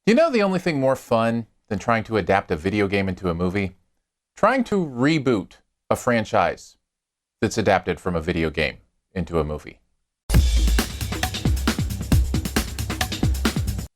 You know the only thing more fun than trying to adapt a video game into a movie? Trying to reboot a franchise that's adapted from a video game into a movie.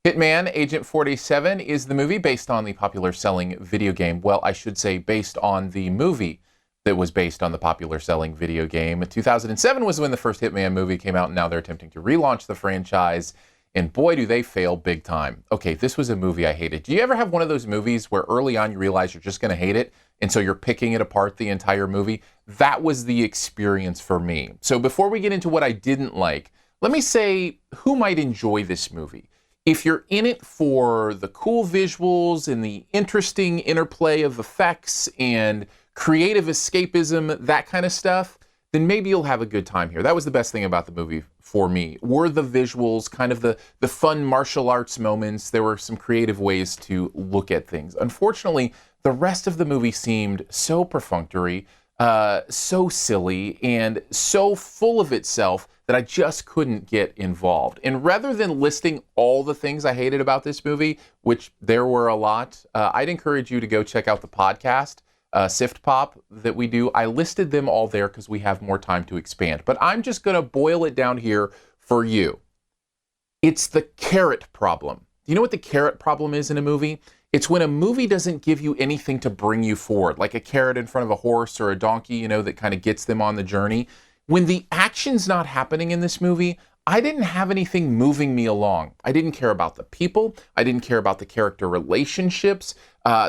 Hitman Agent 47 is the movie based on the popular selling video game. Well, I should say based on the movie that was based on the popular selling video game. 2007 was when the first Hitman movie came out, and now they're attempting to relaunch the franchise. And boy, do they fail big time. Okay, this was a movie I hated. Do you ever have one of those movies where early on you realize you're just going to hate it, and so you're picking it apart the entire movie? That was the experience for me. So before we get into what I didn't like, let me say who might enjoy this movie. If you're in it for the cool visuals and the interesting interplay of effects and creative escapism, that kind of stuff, then maybe you'll have a good time here. That was the best thing about the movie for me, were the visuals, kind of the fun martial arts moments. There were some creative ways to look at things. Unfortunately, the rest of the movie seemed so perfunctory, so silly, and so full of itself that I just couldn't get involved. And rather than listing all the things I hated about this movie, which there were a lot, I'd encourage you to go check out the podcast, SiftPop, that we do. I listed them all there because we have more time to expand. But I'm just going to boil it down here for you. It's the carrot problem. Do you know what the carrot problem is in a movie? It's when a movie doesn't give you anything to bring you forward, like a carrot in front of a horse or a donkey, that kind of gets them on the journey. When the action's not happening in this movie, I didn't have anything moving me along. I didn't care about the people. I didn't care about the character relationships.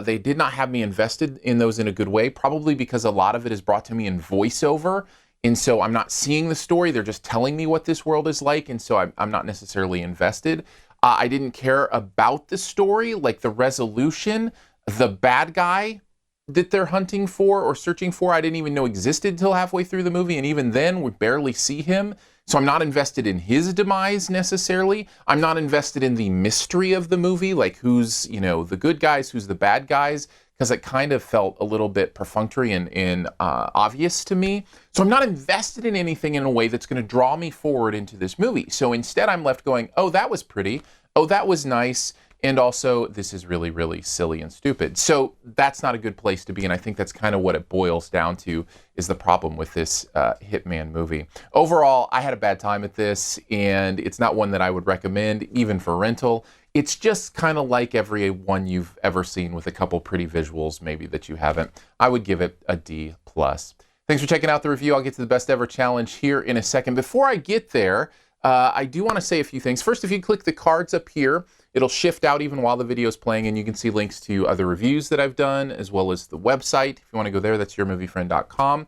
They did not have me invested in those in a good way, probably because a lot of it is brought to me in voiceover. And so I'm not seeing the story. They're just telling me what this world is like. And so I'm not necessarily invested. I didn't care about the story, like the resolution, the bad guy that they're hunting for or searching for. I didn't even know existed until halfway through the movie. And even then, we barely see him. So I'm not invested in his demise necessarily. I'm not invested in the mystery of the movie, like who's, the good guys, who's the bad guys, because it kind of felt a little bit perfunctory and obvious to me. So I'm not invested in anything in a way that's going to draw me forward into this movie. So instead, I'm left going, oh, that was pretty. Oh, that was nice. And also, this is really, really silly and stupid. So that's not a good place to be. And I think that's kind of what it boils down to, is the problem with this Hitman movie. Overall, I had a bad time at this, and it's not one that I would recommend, even for rental. It's just kind of like every one you've ever seen with a couple pretty visuals, maybe, that you haven't. I would give it a D+. Thanks for checking out the review. I'll get to the best ever challenge here in a second. Before I get there, I do want to say a few things. First, if you click the cards up here, it'll shift out even while the video is playing, and you can see links to other reviews that I've done, as well as the website. If you want to go there, that's yourmoviefriend.com.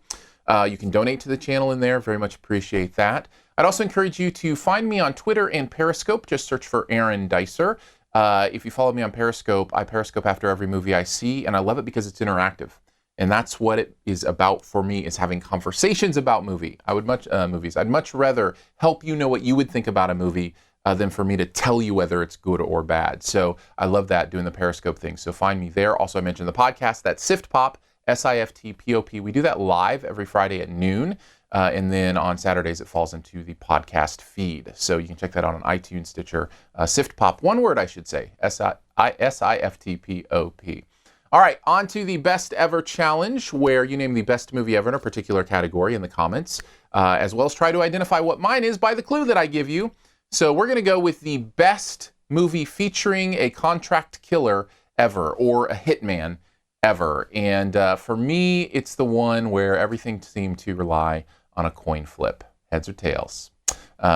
You can donate to the channel in there. Very much appreciate that. I'd also encourage you to find me on Twitter and Periscope. Just search for Aaron Dicer. If you follow me on Periscope, I Periscope after every movie I see, and I love it because it's interactive. And that's what it is about for me, is having conversations about movies. I'd much rather help you know what you would think about a movie than for me to tell you whether it's good or bad. So I love that, doing the Periscope thing. So find me there. Also, I mentioned the podcast. That's SiftPop, SiftPop. We do that live every Friday at noon. And then on Saturdays, it falls into the podcast feed. So you can check that out on iTunes, Stitcher. SiftPop, one word I should say, SiftPop. All right, on to the best ever challenge, where you name the best movie ever in a particular category in the comments, as well as try to identify what mine is by the clue that I give you. So we're going to go with the best movie featuring a contract killer ever, or a hitman ever. And for me, it's the one where everything seemed to rely on a coin flip, heads or tails.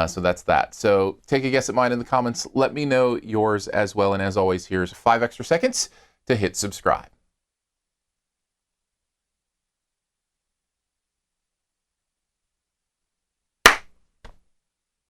So that's that. So take a guess at mine in the comments. Let me know yours as well. And as always, here's 5 extra seconds to hit subscribe.